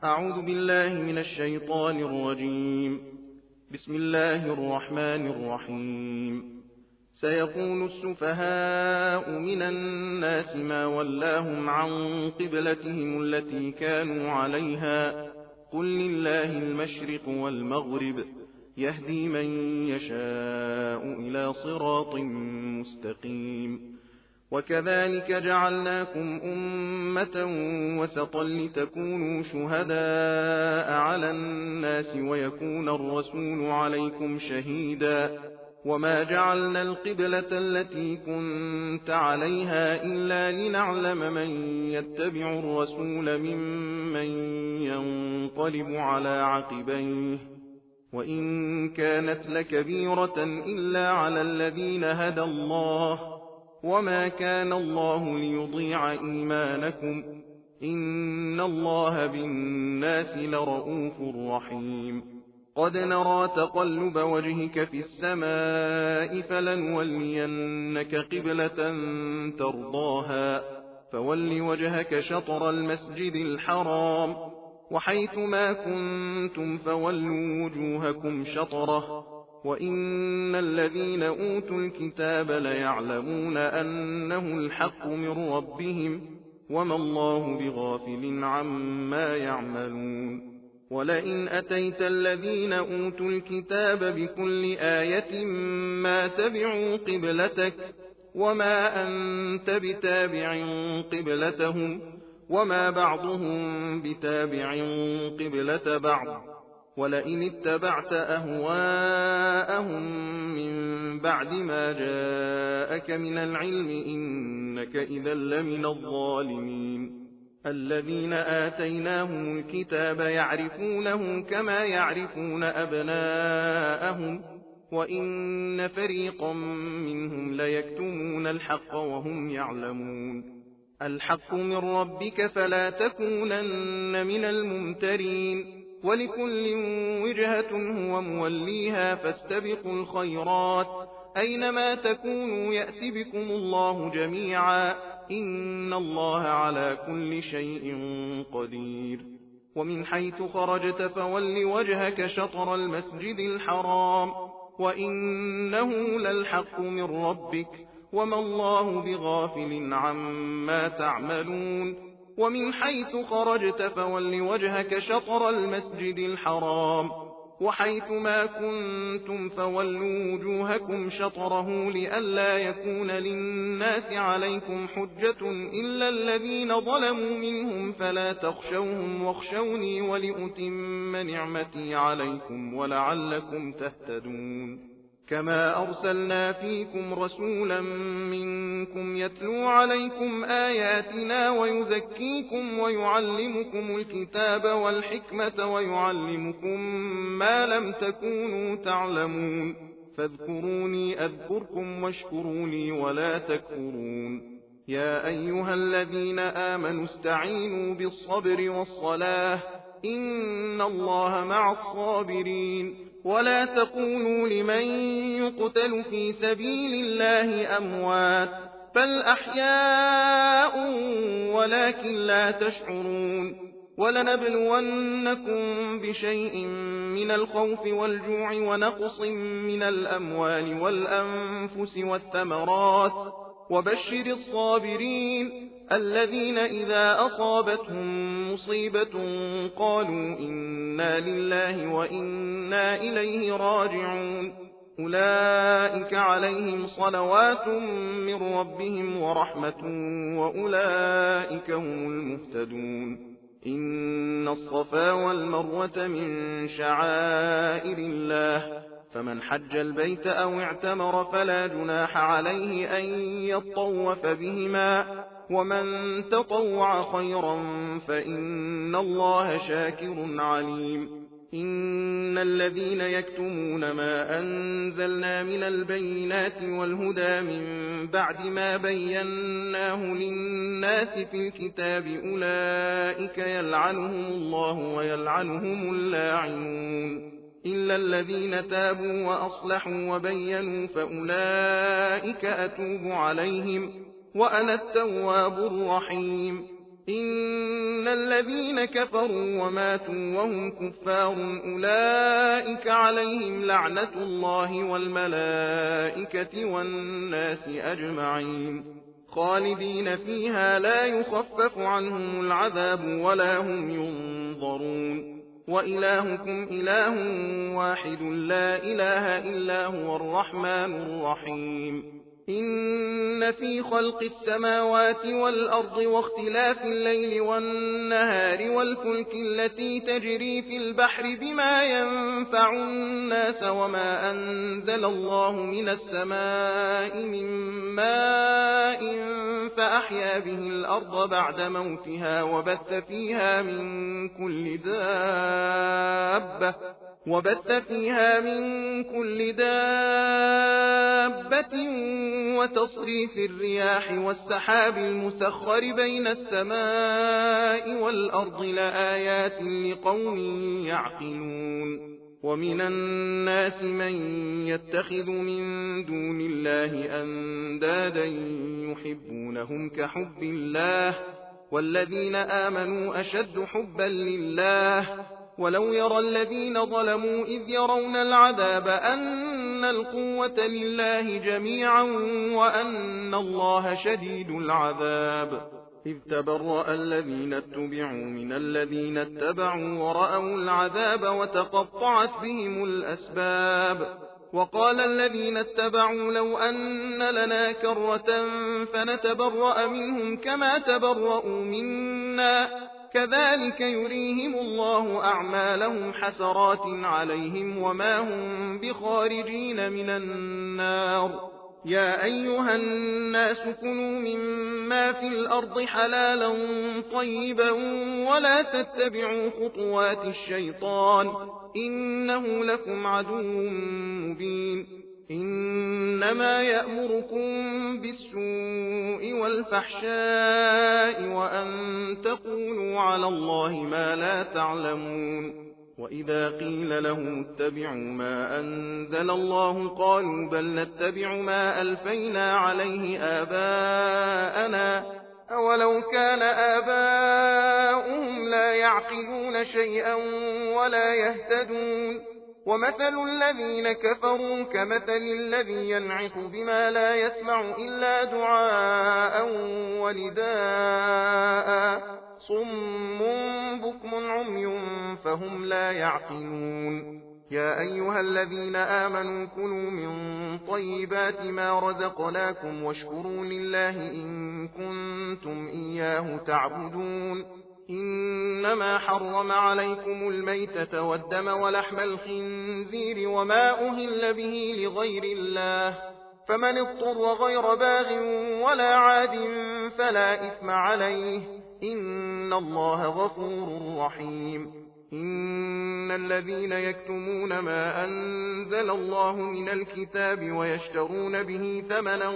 أعوذ بالله من الشيطان الرجيم. بسم الله الرحمن الرحيم. سيقول السفهاء من الناس ما ولاهم عن قبلتهم التي كانوا عليها قل لله المشرق والمغرب يهدي من يشاء إلى صراط مستقيم. وكذلك جعلناكم أمة وسطا لتكونوا شهداء على الناس ويكون الرسول عليكم شهيدا وما جعلنا القبلة التي كنت عليها إلا لنعلم من يتبع الرسول ممن ينقلب على عقبيه وإن كانت لكبيرة إلا على الذين هدى الله وما كان الله ليضيع إيمانكم إن الله بالناس لرءوف رحيم. قد نرى تقلب وجهك في السماء فلنولينك قبلة ترضاها فول وجهك شطر المسجد الحرام وحيث ما كنتم فولوا وجوهكم شطره وإن الذين أوتوا الكتاب ليعلمون أنه الحق من ربهم وما الله بغافل عما يعملون. ولئن أتيت الذين أوتوا الكتاب بكل آية ما تبعوا قبلتك وما أنت بتابع قبلتهم وما بعضهم بتابع قبلة بعض ولئن اتبعت أهواءهم من بعد ما جاءك من العلم إنك إذا لمن الظالمين. الذين آتيناهم الكتاب يعرفونه كما يعرفون أبناءهم وإن فريقا منهم ليكتمون الحق وهم يعلمون. الحق من ربك فلا تكونن من الممترين ولكل وجهة هو موليها فاستبقوا الخيرات أينما تكونوا يأت بكم الله جميعا إن الله على كل شيء قدير. ومن حيث خرجت فول وجهك شطر المسجد الحرام وإنه للحق من ربك وما الله بغافل عما تعملون. ومن حيث خرجت فول وجهك شطر المسجد الحرام وحيث ما كنتم فولوا وجوهكم شطره لئلا يكون للناس عليكم حجة إلا الذين ظلموا منهم فلا تخشوهم واخشوني ولأتم نعمتي عليكم ولعلكم تهتدون. كما أرسلنا فيكم رسولا منكم يتلو عليكم آياتنا ويزكيكم ويعلمكم الكتاب والحكمة ويعلمكم ما لم تكونوا تعلمون فاذكروني أذكركم واشكروا لي ولا تكفرون. يا أيها الذين آمنوا استعينوا بالصبر والصلاة إن الله مع الصابرين. ولا تقولوا لمن يقتل في سبيل الله أموات بل أحياء ولكن لا تشعرون. ولنبلونكم بشيء من الخوف والجوع ونقص من الأموال والأنفس والثمرات وبشر الصابرين الذين إذا أصابتهم مصيبة قالوا إنا لله وإنا إليه راجعون أولئك عليهم صلوات من ربهم ورحمة وأولئك هم المهتدون. إن الصفا والمروة من شعائر الله فمن حج البيت أو اعتمر فلا جناح عليه أن يطوف بهما ومن تطوع خيرا فإن الله شاكر عليم. إن الذين يكتمون ما أنزلنا من البينات والهدى من بعد ما بيناه للناس في الكتاب أولئك يلعنهم الله ويلعنهم اللاعنون إلا الذين تابوا وأصلحوا وبينوا فأولئك أتوب عليهم وأنا التواب الرحيم. إن الذين كفروا وماتوا وهم كفار أولئك عليهم لعنة الله والملائكة والناس أجمعين خالدين فيها لا يخفف عنهم العذاب ولا هم ينظرون وإلهكم إله واحد لا إله إلا هو الرحمن الرحيم إن في خلق السماوات والأرض واختلاف الليل والنهار والفلك التي تجري في البحر بما ينفع الناس وما أنزل الله من السماء من ماء فأحيا به الأرض بعد موتها وبث فيها من كل دابة وتصريف الرياح والسحاب المسخر بين السماء والأرض لآيات لقوم يعقلون ومن الناس من يتخذ من دون الله أندادا يحبونهم كحب الله والذين آمنوا أشد حبا لله ولو يرى الذين ظلموا إذ يرون العذاب أن القوة لله جميعا وأن الله شديد العذاب إذ تبرأ الذين اتبعوا من الذين اتبعوا ورأوا العذاب وتقطعت بهم الأسباب وقال الذين اتبعوا لو أن لنا كرة فنتبرأ منهم كما تبرأوا منا كذلك يريهم الله أعمالهم حسرات عليهم وما هم بخارجين من النار يا أيها الناس كلوا مما في الأرض حلالا طيبا ولا تتبعوا خطوات الشيطان إنه لكم عدو مبين إنما يأمركم بالسوء والفحشاء وأن تقولوا على الله ما لا تعلمون وإذا قيل لهم اتبعوا ما أنزل الله قالوا بل نتبع ما ألفينا عليه آباءنا أولو كان آباؤهم لا يعقلون شيئا ولا يهتدون ومثل الذين كفروا كمثل الذي ينعق بما لا يسمع إلا دعاء ونداء صم بكم عمي فهم لا يعقلون يا أيها الذين آمنوا كلوا من طيبات ما رزقناكم واشكروا لله إن كنتم إياه تعبدون إنما حرم عليكم الميتة والدم ولحم الخنزير وما أهل به لغير الله فمن اضطر غير باغ ولا عاد فلا إثم عليه إن الله غفور رحيم إن الذين يكتمون ما أنزل الله من الكتاب ويشترون به ثمنا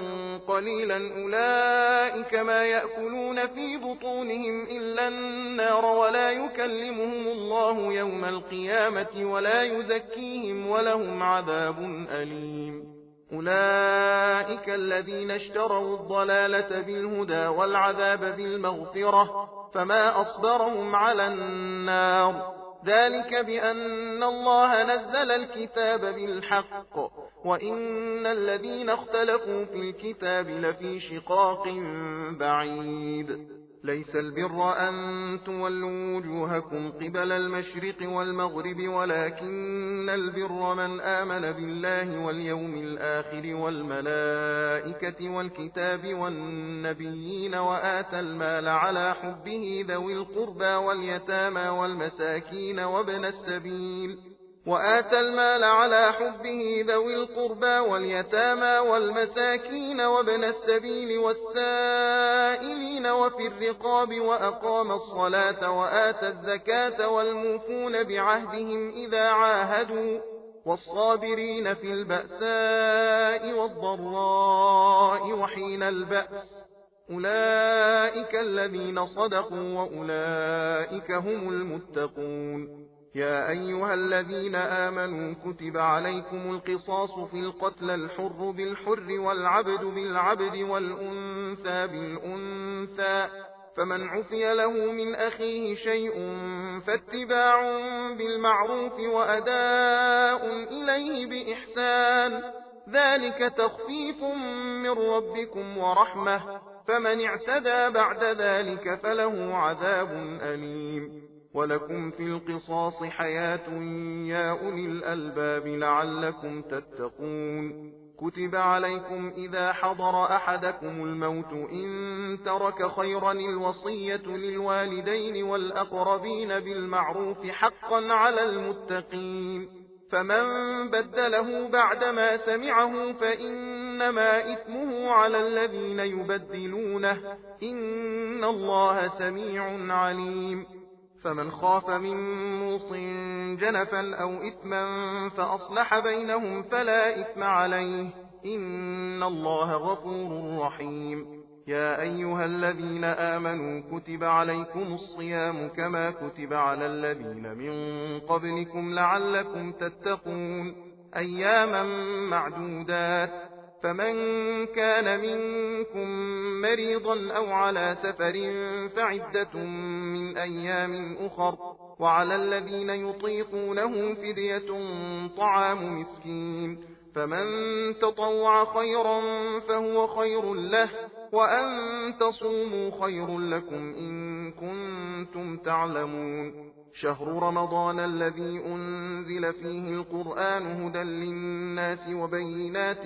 قليلا أولئك ما يأكلون في بطونهم إلا النار ولا يكلمهم الله يوم القيامة ولا يزكيهم ولهم عذاب أليم أولئك الذين اشتروا الضلالة بالهدى والعذاب بالمغفرة فما أصبرهم على النار ذلك بأن الله نزل الكتاب بالحق وإن الذين اختلفوا في الكتاب لفي شقاق بعيد ليس البر أن تولوا وجوهكم قبل المشرق والمغرب ولكن البر من آمن بالله واليوم الآخر والملائكة والكتاب والنبيين وآتى المال على حبه ذوي القربى واليتامى والمساكين وابن السبيل والسائلين وفي الرقاب وأقام الصلاة وآتى الزكاة والموفون بعهدهم إذا عاهدوا والصابرين في البأساء والضراء وحين البأس أولئك الذين صدقوا وأولئك هم المتقون يا أيها الذين آمنوا كتب عليكم القصاص في القتل الحر بالحر والعبد بالعبد والأنثى بالأنثى فمن عفي له من أخيه شيء فاتباع بالمعروف وأداء إليه بإحسان، ذلك تخفيف من ربكم ورحمة، فمن اعتدى بعد ذلك فله عذاب أليم. ولكم في القصاص حياة يا أولي الألباب لعلكم تتقون. كتب عليكم إذا حضر أحدكم الموت إن ترك خيرا الوصية للوالدين والأقربين بالمعروف حقا على المتقين، فمن بدله بعدما سمعه فإنما إثمه على الذين يبدلونه، إن الله سميع عليم. فمن خاف من موص جنفا أو إثما فأصلح بينهم فلا إثم عليه، إن الله غفور رحيم. يا أيها الذين آمنوا كتب عليكم الصيام كما كتب على الذين من قبلكم لعلكم تتقون، أياما معدودات، فمن كان منكم مريضا أو على سفر فعدة من أيام أخر، وعلى الذين يطيقونه فدية طعام مسكين، فمن تطوع خيرا فهو خير له، وأن تصوموا خير لكم إن كنتم تعلمون. شهر رمضان الذي أنزل فيه القرآن هدى للناس وبينات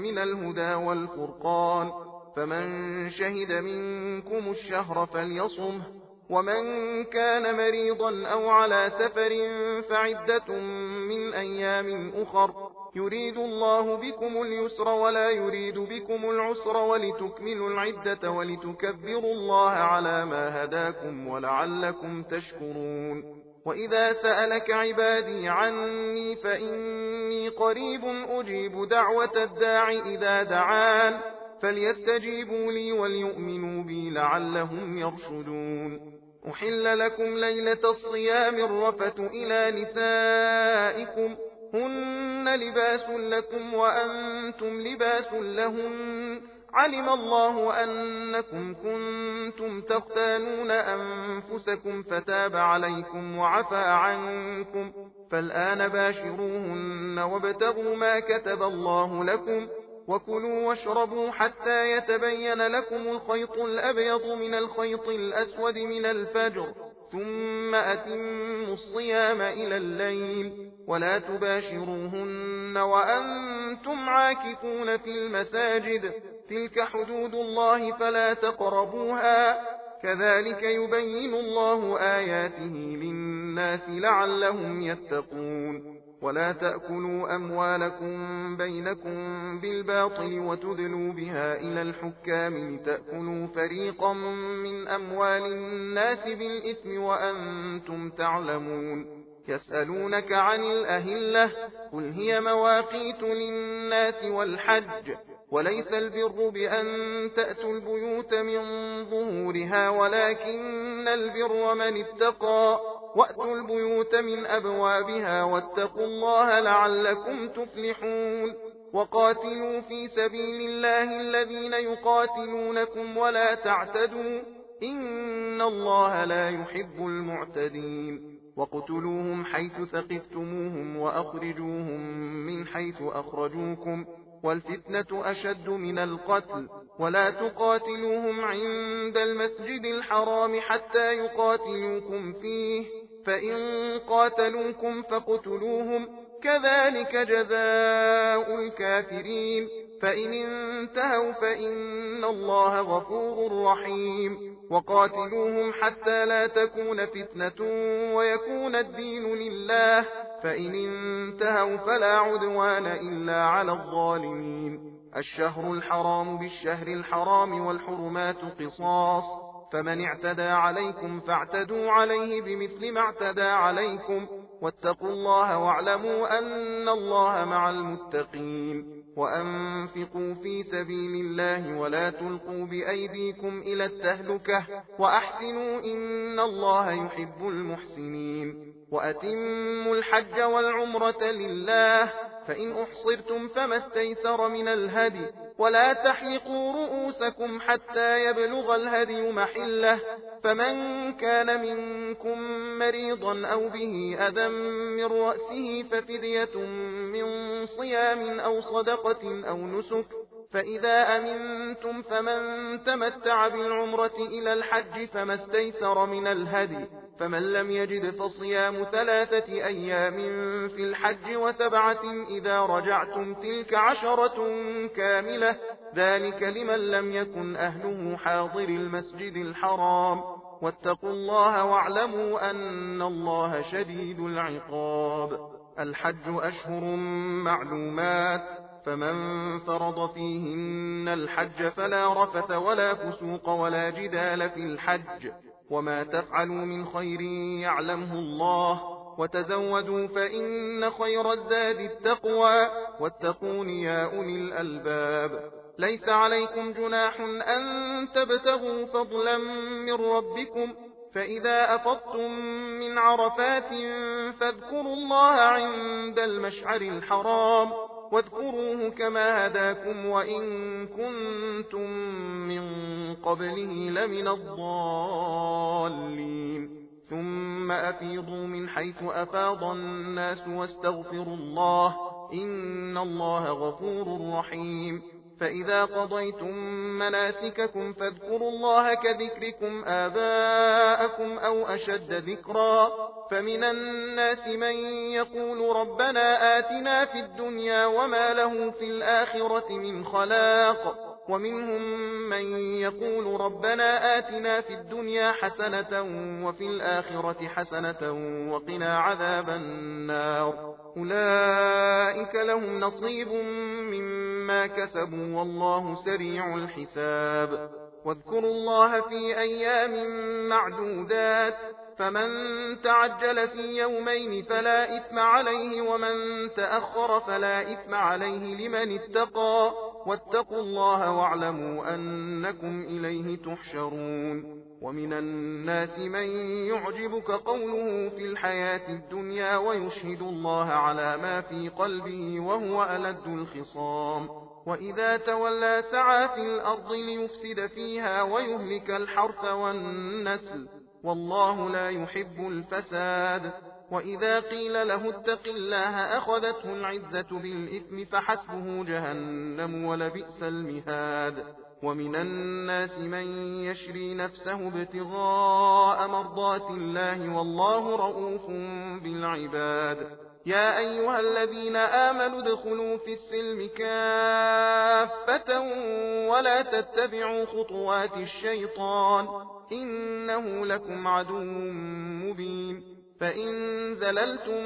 من الهدى والفرقان، فمن شهد منكم الشهر فليصمه، ومن كان مريضا أو على سفر فعدة من أيام أخر، يريد الله بكم اليسر ولا يريد بكم العسر ولتكملوا العدة ولتكبروا الله على ما هداكم ولعلكم تشكرون. وإذا سألك عبادي عني فإني قريب أجيب دعوة الداع إذا دعان، فليستجيبوا لي وليؤمنوا بي لعلهم يرشدون. أحل لكم ليلة الصيام الرفث إلى نسائكم، هن لباس لكم وأنتم لباس لهن، علم الله أنكم كنتم تختانون أنفسكم فتاب عليكم وعفى عنكم، فالآن باشروهن وابتغوا ما كتب الله لكم، وكلوا واشربوا حتى يتبين لكم الخيط الأبيض من الخيط الأسود من الفجر، ثم أتموا الصيام إلى الليل، ولا تباشروهن وأنتم عاكفون في المساجد، تلك حدود الله فلا تقربوها، كذلك يبين الله آياته للناس لعلهم يتقون. ولا تأكلوا أموالكم بينكم بالباطل وتدلوا بها إلى الحكام لتأكلوا فريقا من أموال الناس بالإثم وأنتم تعلمون. يسألونك عن الأهلة، قل هي مواقيت للناس والحج، وليس البر بأن تأتوا البيوت من ظهورها ولكن البر من اتقى، وأتوا البيوت من أبوابها واتقوا الله لعلكم تفلحون. وقاتلوا في سبيل الله الذين يقاتلونكم ولا تعتدوا، إن الله لا يحب المعتدين. وقتلوهم حيث ثقفتموهم وأخرجوهم من حيث أخرجوكم، والفتنة أشد من القتل، ولا تقاتلوهم عند المسجد الحرام حتى يقاتلوكم فيه، فإن قاتلوكم فاقتلوهم، كذلك جزاء الكافرين، فإن انتهوا فإن الله غفور رحيم. وقاتلوهم حتى لا تكون فتنة ويكون الدين لله، فإن انتهوا فلا عدوان إلا على الظالمين. الشهر الحرام بالشهر الحرام والحرمات قصاص، فمن اعتدى عليكم فاعتدوا عليه بمثل ما اعتدى عليكم، واتقوا الله واعلموا أن الله مع المتقين. وأنفقوا في سبيل الله ولا تلقوا بأيديكم إلى التهلكة، وأحسنوا إن الله يحب المحسنين. وأتموا الحج والعمرة لله، فإن أحصرتم فما استيسر من الهدي، ولا تحلقوا رؤوسكم حتى يبلغ الهدي محله، فمن كان منكم مريضا أو به أذى من رأسه ففدية من صيام أو صدقة أو نسك، فإذا أمنتم فمن تمتع بالعمرة إلى الحج فما استيسر من الهدي، فمن لم يجد فصيام 3 أيام في الحج و7 إذا رجعتم، تلك 10 كاملة، ذلك لمن لم يكن أهله حاضر المسجد الحرام، واتقوا الله واعلموا أن الله شديد العقاب. الحج أشهر معلومات، فمن فرض فيهن الحج فلا رفث ولا فسوق ولا جدال في الحج، وما تفعلوا من خير يعلمه الله، وتزودوا فإن خير الزاد التقوى، واتقون يا أولي الألباب. ليس عليكم جناح أن تبتغوا فضلا من ربكم، فإذا أفضتم من عرفات فاذكروا الله عند المشعر الحرام، واذكروه كما هداكم وإن كنتم من قبله لمن الضالين. ثم أفيضوا من حيث أفاض الناس واستغفروا الله، إن الله غفور رحيم. فإذا قضيتم مناسككم فاذكروا الله كذكركم آباءكم أو أشد ذكرا، فمن الناس من يقول ربنا آتنا في الدنيا وما له في الآخرة من خلاق، ومنهم من يقول ربنا آتنا في الدنيا حسنة وفي الآخرة حسنة وقنا عذاب النار، أولئك لهم نصيب مما كسبوا والله سريع الحساب. واذكروا الله في أيام معدودات، فمن تعجل في يومين فلا إثم عليه، ومن تأخر فلا إثم عليه لمن اتقى، واتقوا الله واعلموا أنكم إليه تحشرون. ومن الناس من يعجبك قوله في الحياة الدنيا ويشهد الله على ما في قلبه وهو ألد الخصام، وإذا تولى سعى في الأرض ليفسد فيها ويهلك الحرث والنسل، والله لا يحب الفساد. وإذا قيل له اتق الله أخذته العزة بالإثم فحسبه جهنم ولبئس المهاد. ومن الناس من يشري نفسه ابتغاء مرضات الله والله رؤوف بالعباد. يا أيها الذين آمنوا ادخلوا في السلم كافة ولا تتبعوا خطوات الشيطان إنه لكم عدو مبين. فإن زللتم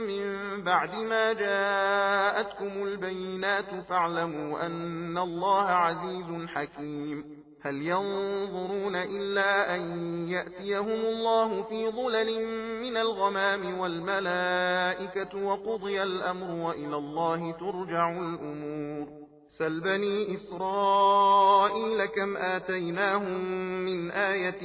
من بعد ما جاءتكم البينات فاعلموا أن الله عزيز حكيم. هل ينظرون إلا أن يأتيهم الله في ظلل من الغمام والملائكة وقضي الأمر وإلى الله ترجع الأمور. سل بني إسرائيل كم آتيناهم من آية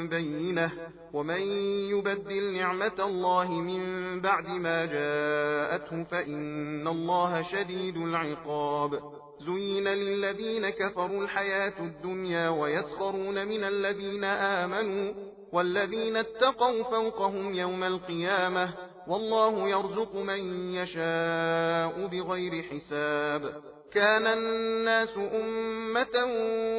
بينة ومن يبدل نعمة الله من بعد ما جاءته فإن الله شديد العقاب. زين للذين كفروا الحياة الدنيا ويسخرون من الذين آمنوا والذين اتقوا فوقهم يوم القيامة والله يرزق من يشاء بغير حساب. كان الناس أمة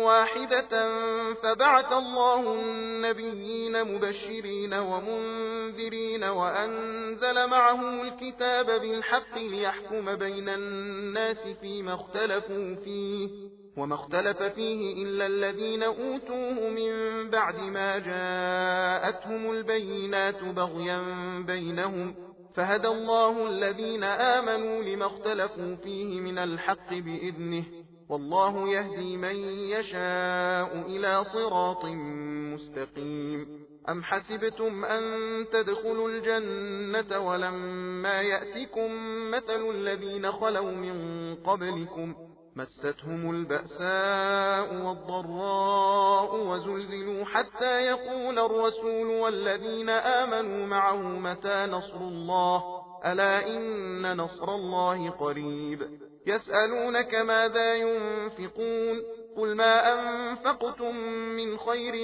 واحدة فبعث الله النبيين مبشرين ومنذرين وأنزل معهم الكتاب بالحق ليحكم بين الناس فيما اختلفوا فيه وما اختلف فيه إلا الذين أوتوه من بعد ما جاءتهم البينات بغيا بينهم فهدى الله الذين آمنوا لما اختلفوا فيه من الحق بإذنه والله يهدي من يشاء إلى صراط مستقيم. أم حسبتم أن تدخلوا الجنة ولما يأتكم مثل الذين خلوا من قبلكم مستهم البأساء والضراء وزلزلوا حتى يقول الرسول والذين آمنوا معه متى نصر الله ألا إن نصر الله قريب. يسألونك ماذا ينفقون قل ما أنفقتم من خير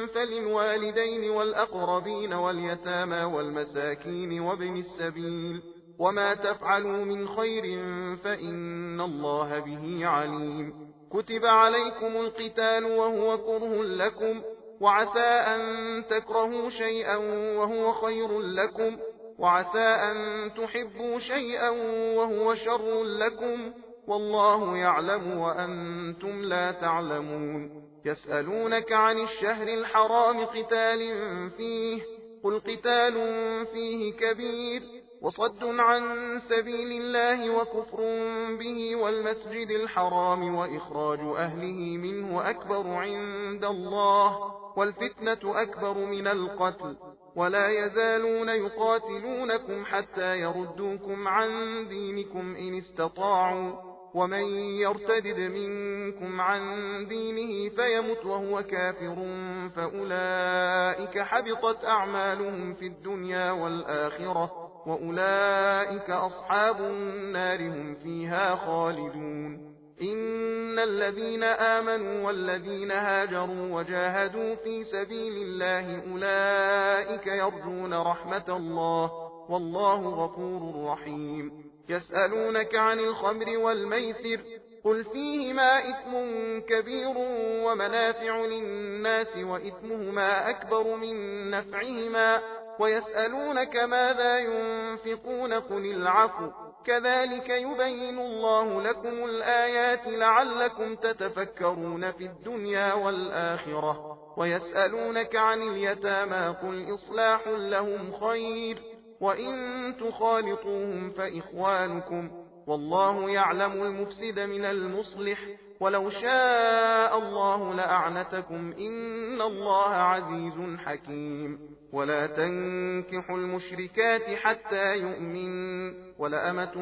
فللوالدين والأقربين واليتامى والمساكين وابن السبيل وما تفعلوا من خير فإن الله به عليم كتب عليكم القتال وهو كره لكم وعسى أن تكرهوا شيئا وهو خير لكم وعسى أن تحبوا شيئا وهو شر لكم والله يعلم وأنتم لا تعلمون يسألونك عن الشهر الحرام قتال فيه قل قتال فيه كبير وصد عن سبيل الله وكفر به والمسجد الحرام وإخراج أهله منه أكبر عند الله والفتنة أكبر من القتل ولا يزالون يقاتلونكم حتى يردوكم عن دينكم إن استطاعوا ومن يرتدد منكم عن دينه فيمت وهو كافر فأولئك حبطت أعمالهم في الدنيا والآخرة وأولئك أصحاب النار هم فيها خالدون إن الذين آمنوا والذين هاجروا وجاهدوا في سبيل الله أولئك يرجون رحمة الله والله غفور رحيم يسألونك عن الخمر والميسر قل فيهما إثم كبير ومنافع للناس وإثمهما أكبر من نفعهما ويسألونك ماذا ينفقون قل العفو كذلك يبين الله لكم الآيات لعلكم تتفكرون في الدنيا والآخرة ويسألونك عن اليتامى قل إصلاح لهم خير وإن تخالطوهم فإخوانكم والله يعلم المفسد من المصلح ولو شاء الله لأعنتكم إن الله عزيز حكيم ولا تنكحوا المشركات حتى يؤمن ولأمة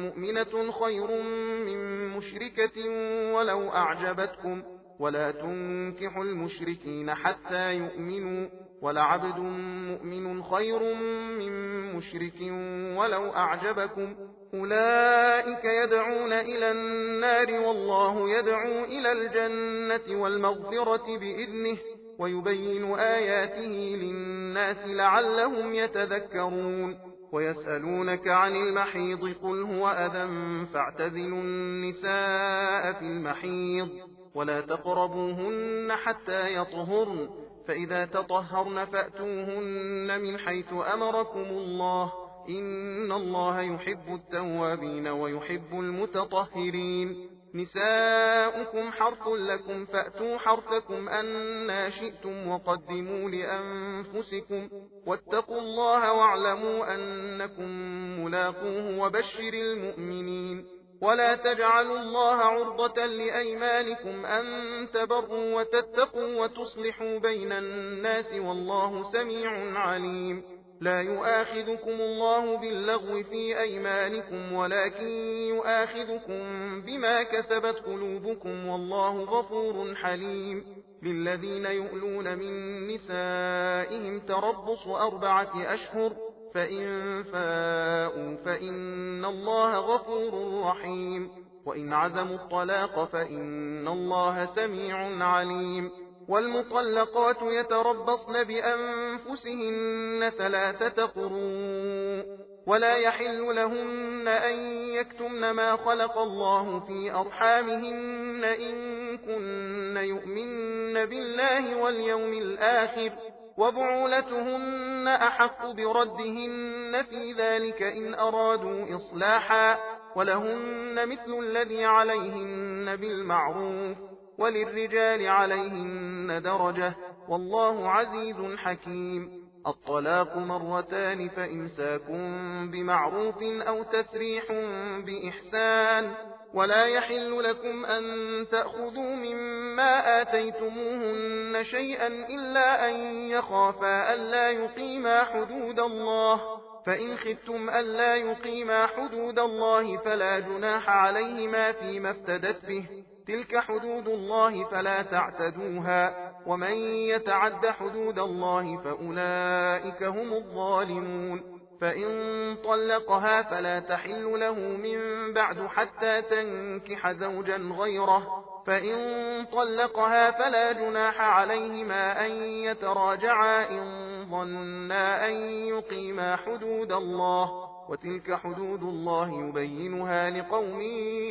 مؤمنة خير من مشركة ولو أعجبتكم ولا تنكحوا المشركين حتى يؤمنوا ولعبد مؤمن خير من مشرك ولو أعجبكم أولئك يدعون إلى النار والله يدعو إلى الجنة والمغفرة بإذنه ويبين آياته للناس لعلهم يتذكرون ويسألونك عن المحيض قل هو أذى فاعتزلوا النساء في المحيض ولا تقربوهن حتى يطهرن فإذا تطهرن فأتوهن من حيث أمركم الله إن الله يحب التوابين ويحب المتطهرين نساؤكم حرث لكم فأتوا حرثكم أنا شئتم وقدموا لأنفسكم واتقوا الله واعلموا أنكم ملاقوه وبشر المؤمنين ولا تجعلوا الله عرضة لأيمانكم أن تبروا وتتقوا وتصلحوا بين الناس والله سميع عليم لا يؤاخذكم الله باللغو في أيمانكم ولكن يؤاخذكم بما كسبت قلوبكم والله غفور حليم للذين يؤلون من نسائهم تربص 4 أشهر فإن فاءوا فإن الله غفور رحيم وإن عزموا الطلاق فإن الله سميع عليم والمطلقات يتربصن بأنفسهن 3 قروء ولا يحل لهن أن يكتمن ما خلق الله في أرحامهن إن كن يؤمن بالله واليوم الآخر وبعولتهن أحق بردهن في ذلك إن أرادوا إصلاحا ولهن مثل الذي عليهن بالمعروف وللرجال عليهن درجة والله عزيز حكيم الطلاق 2 فإمساكم بمعروف أو تسريح بإحسان ولا يحل لكم أن تأخذوا مما آتيتموهن شيئا إلا أن يخافا ألا يقيما حدود الله فإن خفتم ألا يقيما حدود الله فلا جناح عليهما فيما افتدت به تلك حدود الله فلا تعتدوها ومن يتعد حدود الله فأولئك هم الظالمون فإن طلقها فلا تحل له من بعد حتى تنكح زوجا غيره. فإن طلقها فلا جناح عليهما أن يتراجعا إن ظنا أن يقيما حدود الله، وتلك حدود الله يبينها لقوم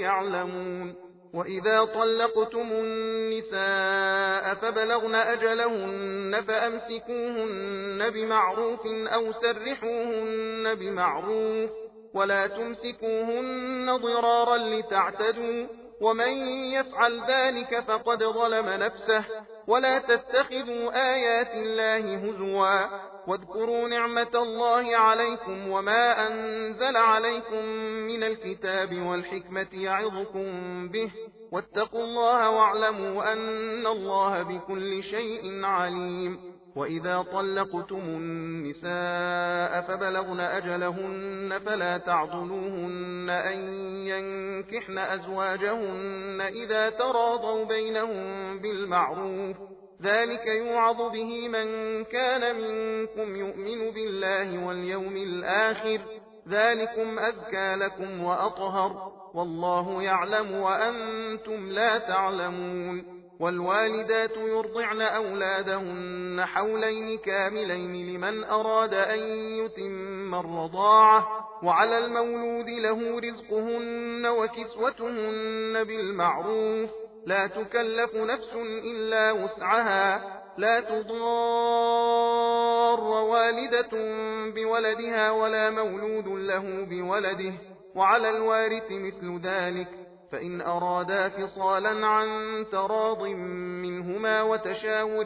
يعلمون. وإذا طلقتم النساء فبلغن أجلهن فأمسكوهن بمعروف أو سرحوهن بمعروف، ولا تمسكوهن ضرارا لتعتدوا، ومن يفعل ذلك فقد ظلم نفسه. ولا تتخذوا آيات الله هزوا، واذكروا نعمة الله عليكم وما أنزل عليكم من الكتاب والحكمة يعظكم به، واتقوا الله واعلموا أن الله بكل شيء عليم. وإذا طلقتم النساء فبلغن أجلهن فلا تعضلوهن أن ينكحن أزواجهن إذا تراضوا بينهم بالمعروف، ذلك يوعظ به من كان منكم يؤمن بالله واليوم الآخر، ذلكم أزكى لكم وأطهر، والله يعلم وأنتم لا تعلمون. والوالدات يرضعن أولادهن حولين كاملين لمن أراد أن يتم الرضاعة، وعلى المولود له رزقهن وكسوتهن بالمعروف، لا تكلف نفس إلا وسعها، لا تضار والدة بولدها ولا مولود له بولده، وعلى الوارث مثل ذلك، فإن أرادا فصالا عن تراض منهما وتشاور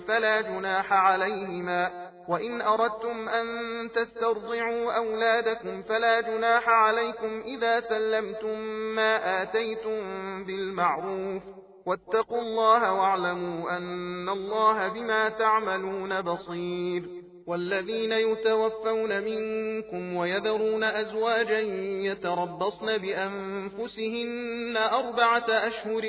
فلا جناح عليهما. وإن أردتم أن تسترضعوا أولادكم فلا جناح عليكم إذا سلمتم ما آتيتم بالمعروف، واتقوا الله واعلموا أن الله بما تعملون بصير. والذين يتوفون منكم ويذرون أزواجا يتربصن بأنفسهن 4 أشهر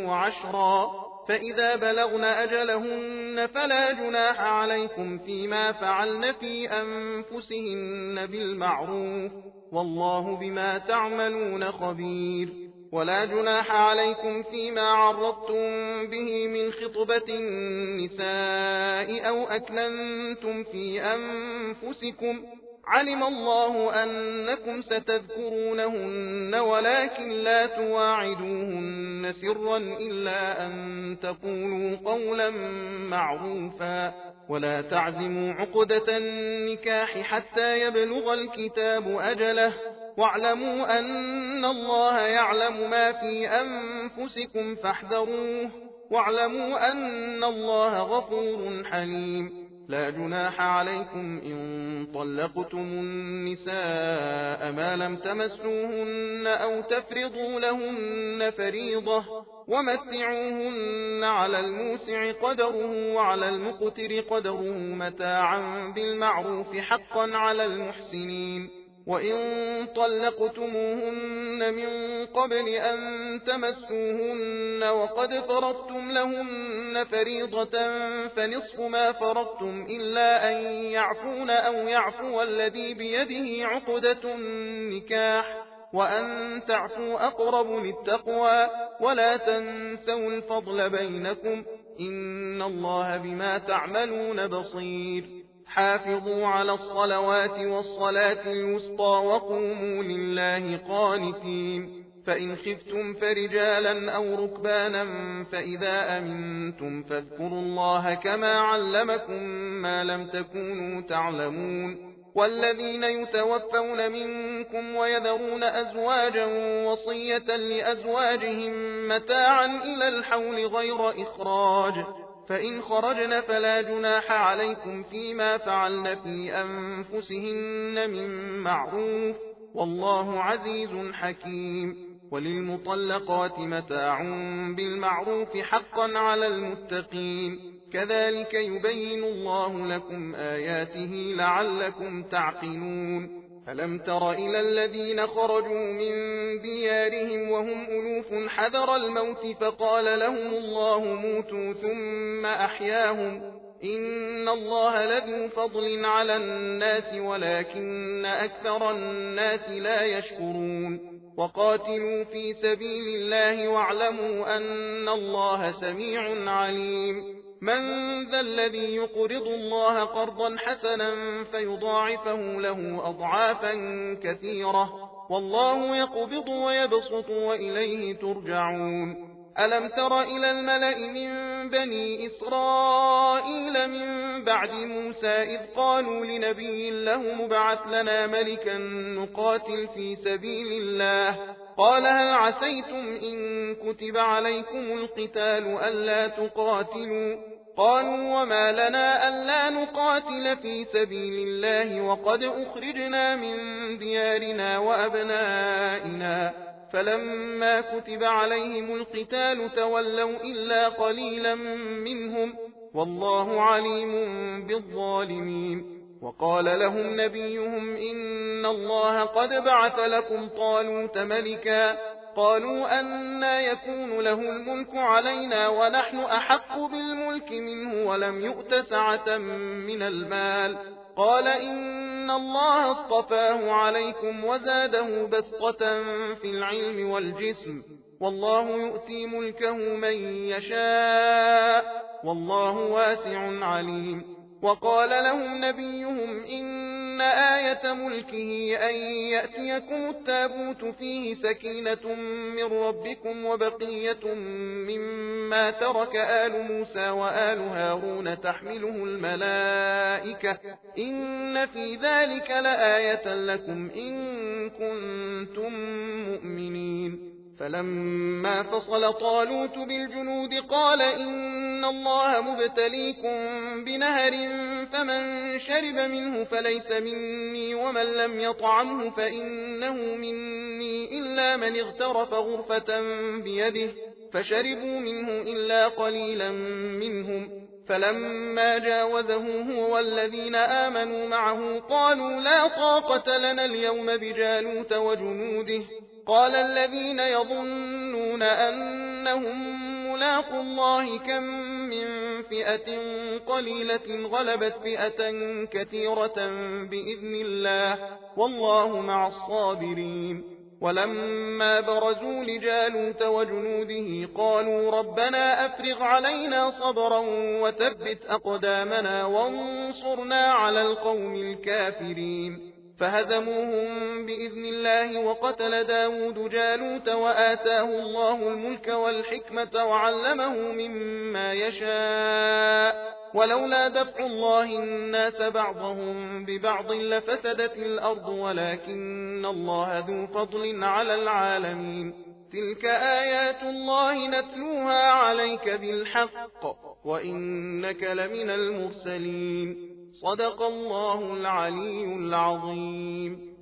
وعشرا، فإذا بلغن أجلهن فلا جناح عليكم فيما فعلن في أنفسهن بالمعروف، والله بما تعملون خبير. ولا جناح عليكم فيما عرضتم به من خطبة النساء أو أكننتم في أنفسكم، علم الله أنكم ستذكرونهن ولكن لا تواعدوهن سرا إلا أن تقولوا قولا معروفا، ولا تعزموا عقدة النكاح حتى يبلغ الكتاب أجله، واعلموا أن الله يعلم ما في أنفسكم فاحذروه، واعلموا أن الله غفور حليم. لا جناح عليكم إن طلقتم النساء ما لم تمسوهن أو تفرضوا لهن فريضة، ومتعوهن على الموسع قدره وعلى المقتر قدره متاعا بالمعروف حقا على المحسنين. وإن طلقتموهن من قبل أن تمسوهن وقد فرضتم لهن فريضة فنصف ما فرضتم إلا أن يعفون أو يعفو الذي بيده عقدة النكاح، وأن تعفوا أقرب للتقوى، ولا تنسوا الفضل بينكم، إن الله بما تعملون بصير. حافظوا على الصلوات والصلاة الوسطى وقوموا لله قانتين. فإن خفتم فرجالا أو ركبانا فإذا أمنتم فاذكروا الله كما علمكم ما لم تكونوا تعلمون. والذين يتوفون منكم ويذرون أزواجا وصية لأزواجهم متاعا إلى الحول غير إخراج، فإن خرجن فلا جناح عليكم فيما فعلن في أنفسهن من معروف، والله عزيز حكيم. وللمطلقات متاع بالمعروف حقا على المتقين، كذلك يبين الله لكم آياته لعلكم تعقلون. ألم تر إلى الذين خرجوا من ديارهم وهم ألوف حذر الموت فقال لهم الله موتوا ثم أحياهم إن الله لذو فضل على الناس ولكن أكثر الناس لا يشكرون وقاتلوا في سبيل الله واعلموا أن الله سميع عليم من ذا الذي يقرض الله قرضا حسنا فيضاعفه له أضعافا كثيرة والله يقبض ويبسط وإليه ترجعون ألم تر إلى الملأ من بني إسرائيل من بعد موسى إذ قالوا لنبي له مبعث لنا ملكا نقاتل في سبيل الله قال هل عسيتم إن كتب عليكم القتال ألا تقاتلوا قالوا وما لنا ألا نقاتل في سبيل الله وقد أخرجنا من ديارنا وأبنائنا فلما كتب عليهم القتال تولوا إلا قليلا منهم والله عليم بالظالمين وقال لهم نبيهم إن الله قد بعث لكم طالوت ملكا قالوا أنى يكون له الملك علينا ونحن أحق بالملك منه ولم يؤت سعة من المال قال إن الله اصطفاه عليكم وزاده بسطة في العلم والجسم والله يؤتي ملكه من يشاء والله واسع عليم وقال لهم نبيهم إن آية ملكه أن يأتيكم التابوت فيه سكينة من ربكم وبقية مما ترك آل موسى وآل هارون تحمله الملائكة إن في ذلك لآية لكم إن كنتم مؤمنين فلما فصل طالوت بالجنود قال إن الله مبتليكم بنهر فمن شرب منه فليس مني ومن لم يطعمه فإنه مني إلا من اغترف غرفة بيده فشربوا منه إلا قليلا منهم فلما جاوزه هو والذين آمنوا معه قالوا لا طاقة لنا اليوم بجالوت وجنوده قال الذين يظنون أنهم ملاقوا الله كم من فئة قليلة غلبت فئة كثيرة بإذن الله والله مع الصابرين ولما برزوا لجالوت وجنوده قالوا ربنا أفرغ علينا صبرا وثبت أقدامنا وانصرنا على القوم الكافرين فهزموهم بإذن الله وقتل داود جالوت وآتاه الله الملك والحكمة وعلمه مما يشاء ولولا دفع الله الناس بعضهم ببعض لفسدت الأرض ولكن الله ذو فضل على العالمين تلك آيات الله نتلوها عليك بالحق وإنك لمن المرسلين صدق الله العلي العظيم